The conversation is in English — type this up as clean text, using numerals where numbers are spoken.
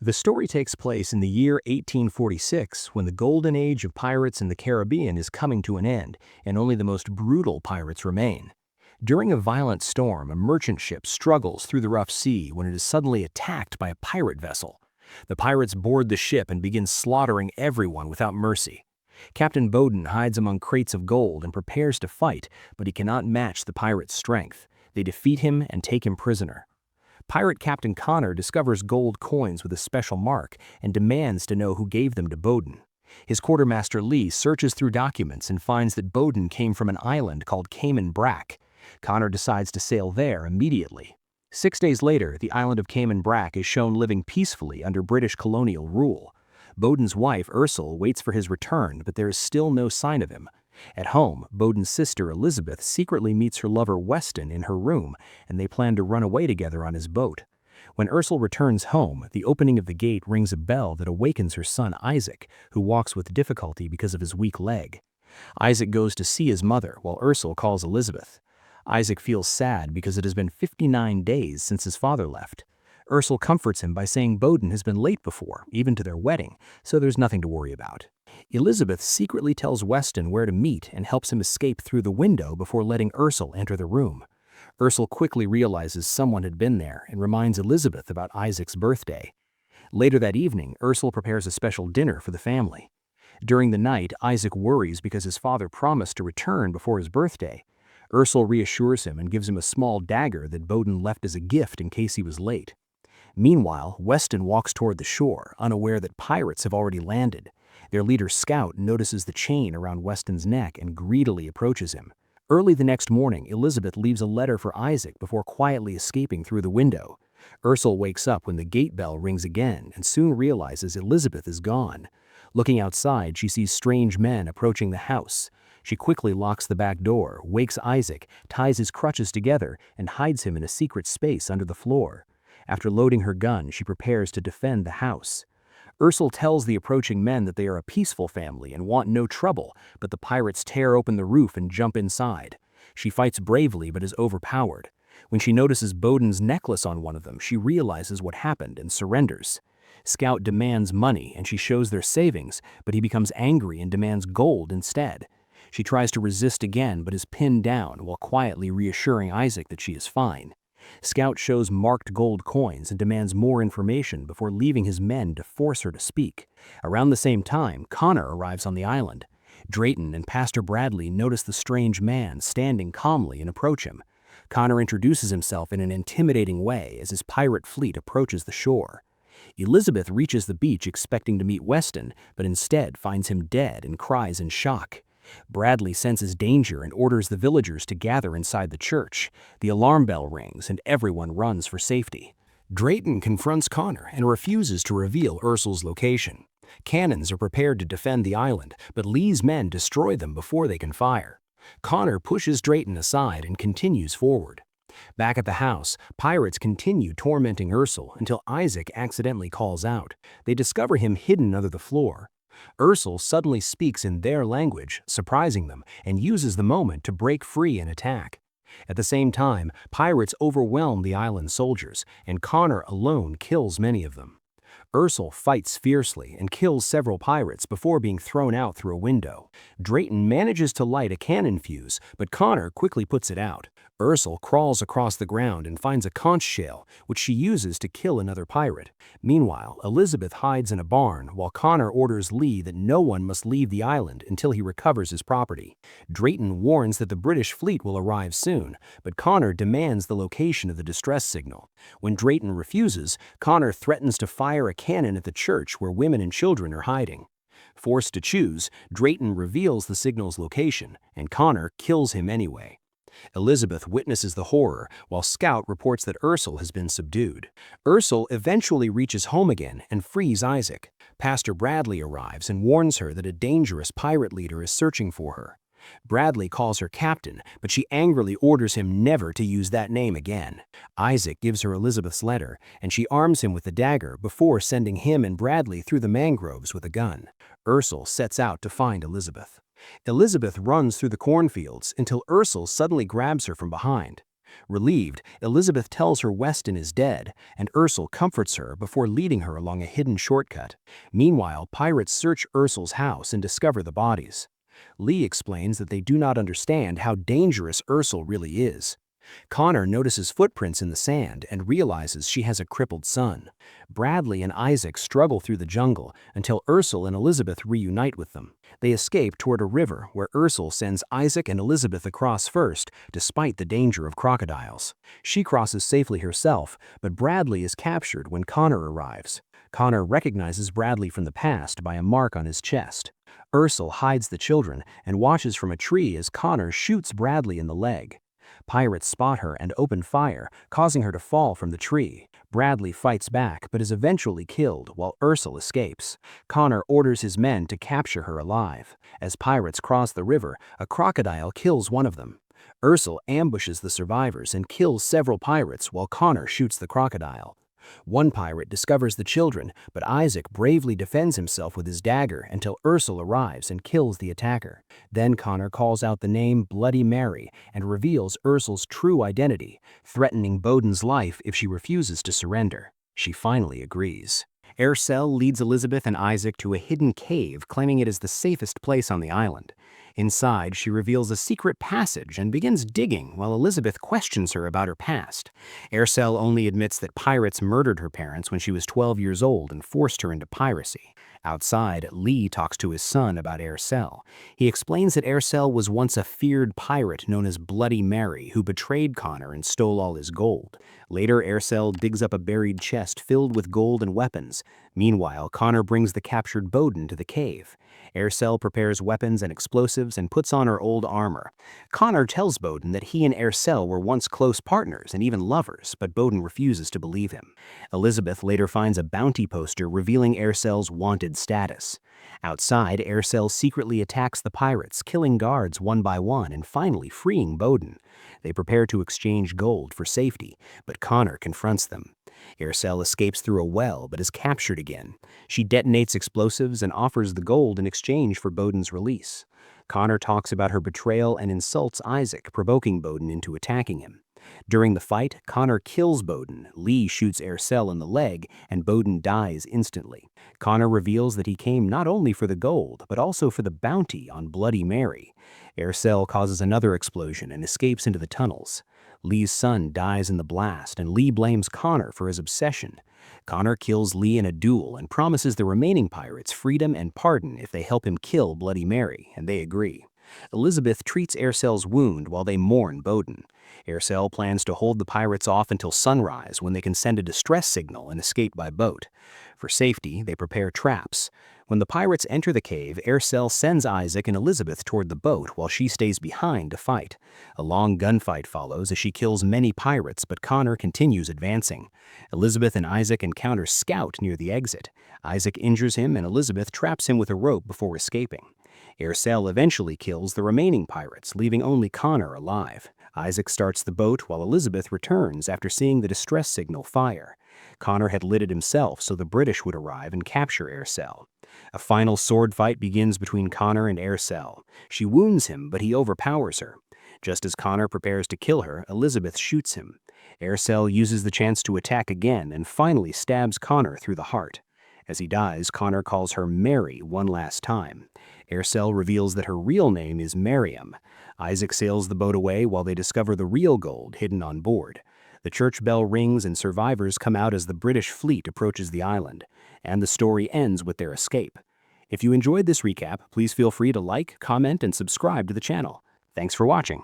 The story takes place in the year 1846 when the golden age of pirates in the Caribbean is coming to an end and only the most brutal pirates remain. During a violent storm, a merchant ship struggles through the rough sea when it is suddenly attacked by a pirate vessel. The pirates board the ship and begin slaughtering everyone without mercy. Captain Bowden hides among crates of gold and prepares to fight, but he cannot match the pirates' strength. They defeat him and take him prisoner. Pirate Captain Connor discovers gold coins with a special mark and demands to know who gave them to Bowden. His quartermaster Lee searches through documents and finds that Bowden came from an island called Cayman Brack. Connor decides to sail there immediately. 6 days later, the island of Cayman Brack is shown living peacefully under British colonial rule. Bowden's wife, Ursil, waits for his return, but there is still no sign of him. At home, Bowden's sister Elizabeth secretly meets her lover Weston in her room, and they plan to run away together on his boat. When Ursil returns home, the opening of the gate rings a bell that awakens her son Isaac, who walks with difficulty because of his weak leg. Isaac goes to see his mother, while Ursil calls Elizabeth. Isaac feels sad because it has been 59 days since his father left. Ursil comforts him by saying Bowden has been late before, even to their wedding, so there's nothing to worry about. Elizabeth secretly tells Weston where to meet and helps him escape through the window before letting Ursil enter the room. Ursil quickly realizes someone had been there and reminds Elizabeth about Isaac's birthday. Later that evening, Ursil prepares a special dinner for the family. During the night, Isaac worries because his father promised to return before his birthday. Ursil reassures him and gives him a small dagger that Bowden left as a gift in case he was late. Meanwhile, Weston walks toward the shore, unaware that pirates have already landed. Their leader Scout notices the chain around Weston's neck and greedily approaches him. Early the next morning, Elizabeth leaves a letter for Isaac before quietly escaping through the window. Ursil wakes up when the gate bell rings again and soon realizes Elizabeth is gone. Looking outside, she sees strange men approaching the house. She quickly locks the back door, wakes Isaac, ties his crutches together, and hides him in a secret space under the floor. After loading her gun, she prepares to defend the house. Ursil tells the approaching men that they are a peaceful family and want no trouble, but the pirates tear open the roof and jump inside. She fights bravely but is overpowered. When she notices Bowden's necklace on one of them, she realizes what happened and surrenders. Scout demands money and she shows their savings, but he becomes angry and demands gold instead. She tries to resist again but is pinned down while quietly reassuring Isaac that she is fine. Scout shows marked gold coins and demands more information before leaving his men to force her to speak. Around the same time, Connor arrives on the island. Drayton and Pastor Bradley notice the strange man standing calmly and approach him. Connor introduces himself in an intimidating way as his pirate fleet approaches the shore. Elizabeth reaches the beach expecting to meet Weston, but instead finds him dead and cries in shock. Bradley senses danger and orders the villagers to gather inside the church. The alarm bell rings and everyone runs for safety. Drayton confronts Connor and refuses to reveal Ursil's location. Cannons are prepared to defend the island, but Lee's men destroy them before they can fire. Connor pushes Drayton aside and continues forward. Back at the house, pirates continue tormenting Ursil until Isaac accidentally calls out. They discover him hidden under the floor. Ursil suddenly speaks in their language, surprising them, and uses the moment to break free and attack. At the same time, pirates overwhelm the island soldiers, and Connor alone kills many of them. Ursil fights fiercely and kills several pirates before being thrown out through a window. Drayton manages to light a cannon fuse, but Connor quickly puts it out. Ursil crawls across the ground and finds a conch shell, which she uses to kill another pirate. Meanwhile, Elizabeth hides in a barn while Connor orders Lee that no one must leave the island until he recovers his property. Drayton warns that the British fleet will arrive soon, but Connor demands the location of the distress signal. When Drayton refuses, Connor threatens to fire a cannon at the church where women and children are hiding. Forced to choose, Drayton reveals the signal's location, and Connor kills him anyway. Elizabeth witnesses the horror, while Scout reports that Ursil has been subdued. Ursil eventually reaches home again and frees Isaac. Pastor Bradley arrives and warns her that a dangerous pirate leader is searching for her. Bradley calls her captain, but she angrily orders him never to use that name again. Isaac gives her Elizabeth's letter, and she arms him with the dagger before sending him and Bradley through the mangroves with a gun. Ursil sets out to find Elizabeth. Elizabeth runs through the cornfields until Ursil suddenly grabs her from behind. Relieved, Elizabeth tells her Weston is dead, and Ursil comforts her before leading her along a hidden shortcut. Meanwhile, pirates search Ursil's house and discover the bodies. Lee explains that they do not understand how dangerous Ursil really is. Connor notices footprints in the sand and realizes she has a crippled son. Bradley and Isaac struggle through the jungle until Ursil and Elizabeth reunite with them. They escape toward a river where Ursil sends Isaac and Elizabeth across first, despite the danger of crocodiles. She crosses safely herself, but Bradley is captured when Connor arrives. Connor recognizes Bradley from the past by a mark on his chest. Ursil hides the children and watches from a tree as Connor shoots Bradley in the leg. Pirates spot her and open fire, causing her to fall from the tree. Bradley fights back but is eventually killed while Ursil escapes. Connor orders his men to capture her alive. As pirates cross the river, a crocodile kills one of them. Ursil ambushes the survivors and kills several pirates while Connor shoots the crocodile. One pirate discovers the children, but Isaac bravely defends himself with his dagger until Ursil arrives and kills the attacker. Then Connor calls out the name Bloody Mary and reveals Ursil's true identity, threatening Boden's life if she refuses to surrender. She finally agrees. Ercell leads Elizabeth and Isaac to a hidden cave, claiming it is the safest place on the island. Inside, she reveals a secret passage and begins digging while Elizabeth questions her about her past. Ercell only admits that pirates murdered her parents when she was 12 years old and forced her into piracy. Outside, Lee talks to his son about Ercell. He explains that Ercell was once a feared pirate known as Bloody Mary who betrayed Connor and stole all his gold. Later, Ercell digs up a buried chest filled with gold and weapons. Meanwhile, Connor brings the captured Boden to the cave. Ercell prepares weapons and explosives and puts on her old armor. Connor tells Boden that he and Ercell were once close partners and even lovers, but Boden refuses to believe him. Elizabeth later finds a bounty poster revealing Ercell's wanted status. Outside, Ercell secretly attacks the pirates, killing guards one by one and finally freeing Boden. They prepare to exchange gold for safety, but Connor confronts them. Ercell escapes through a well but is captured again. She detonates explosives and offers the gold in exchange for Boden's release. Connor talks about her betrayal and insults Isaac, provoking Boden into attacking him. During the fight, Connor kills Boden, Lee shoots Ercell in the leg, and Boden dies instantly. Connor reveals that he came not only for the gold, but also for the bounty on Bloody Mary. Ercell causes another explosion and escapes into the tunnels. Lee's son dies in the blast, and Lee blames Connor for his obsession. Connor kills Lee in a duel and promises the remaining pirates freedom and pardon if they help him kill Bloody Mary, and they agree. Elizabeth treats Ercell's wound while they mourn Boden. Ercell plans to hold the pirates off until sunrise when they can send a distress signal and escape by boat. For safety, they prepare traps. When the pirates enter the cave, Ercell sends Isaac and Elizabeth toward the boat while she stays behind to fight. A long gunfight follows as she kills many pirates, but Connor continues advancing. Elizabeth and Isaac encounter Scout near the exit. Isaac injures him and Elizabeth traps him with a rope before escaping. Ercell eventually kills the remaining pirates, leaving only Connor alive. Isaac starts the boat while Elizabeth returns after seeing the distress signal fire. Connor had lit it himself so the British would arrive and capture Ercell. A final sword fight begins between Connor and Ercell. She wounds him, but he overpowers her. Just as Connor prepares to kill her, Elizabeth shoots him. Ercell uses the chance to attack again and finally stabs Connor through the heart. As he dies, Connor calls her Mary one last time. Ercell reveals that her real name is Miriam. Isaac sails the boat away while they discover the real gold hidden on board. The church bell rings and survivors come out as the British fleet approaches the island, and the story ends with their escape. If you enjoyed this recap, please feel free to like, comment, and subscribe to the channel. Thanks for watching.